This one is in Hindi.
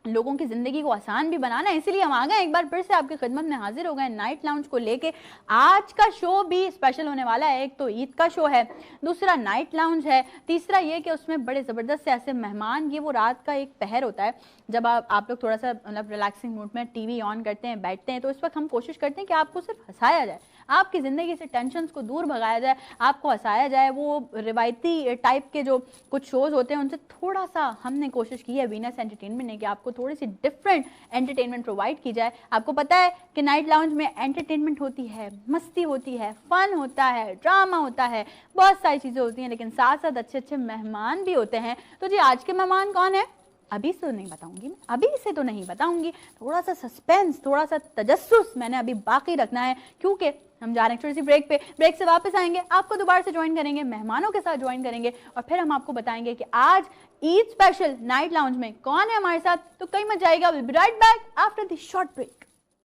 लोगों की ज़िंदगी को आसान भी बनाना है, इसीलिए हम आ गए एक बार फिर से आपकी खिदमत में हाजिर हो गए नाइट लाउंज को लेके। आज का शो भी स्पेशल होने वाला है। एक तो ईद का शो है, दूसरा नाइट लाउंज है, तीसरा ये कि उसमें बड़े ज़बरदस्त से ऐसे मेहमान, ये वो रात का एक पहर होता है जब आप लोग थोड़ा सा मतलब रिलैक्सिंग मूड में टीवी ऑन करते हैं, बैठते हैं, तो इस वक्त हम कोशिश करते हैं कि आपको सिर्फ हंसाया जाए, आपकी ज़िंदगी से टेंशन को दूर भगाया जाए, आपको हंसाया जाए। वो रिवायती टाइप के जो कुछ शोज़ होते हैं उनसे थोड़ा सा हमने कोशिश की है वीनस एंटरटेनमेंट ने कि आपको थोड़ी सी डिफरेंट एंटरटेनमेंट प्रोवाइड की जाए। आपको पता है कि नाइट लाउंज में एंटरटेनमेंट होती है, मस्ती होती है, फन होता है, ड्रामा होता है, बहुत सारी चीज़ें होती हैं, लेकिन साथ साथ अच्छे अच्छे मेहमान भी होते हैं। तो जी आज के मेहमान कौन है अभी से तो नहीं बताऊंगी, मैं अभी से तो नहीं बताऊंगी, थोड़ा सा सस्पेंस, थोड़ा सा तजस्सुस मैंने अभी बाकी रखना है, क्योंकि हम जा रहे हैं छोटी सी ब्रेक पे। ब्रेक से वापस आएंगे, आपको दोबारा से ज्वाइन करेंगे, मेहमानों के साथ ज्वाइन करेंगे और फिर हम आपको बताएंगे कि आज ईद स्पेशल नाइट लाउंज में कौन है हमारे साथ। तो कहीं मत जाएगा, will be right back after the short break.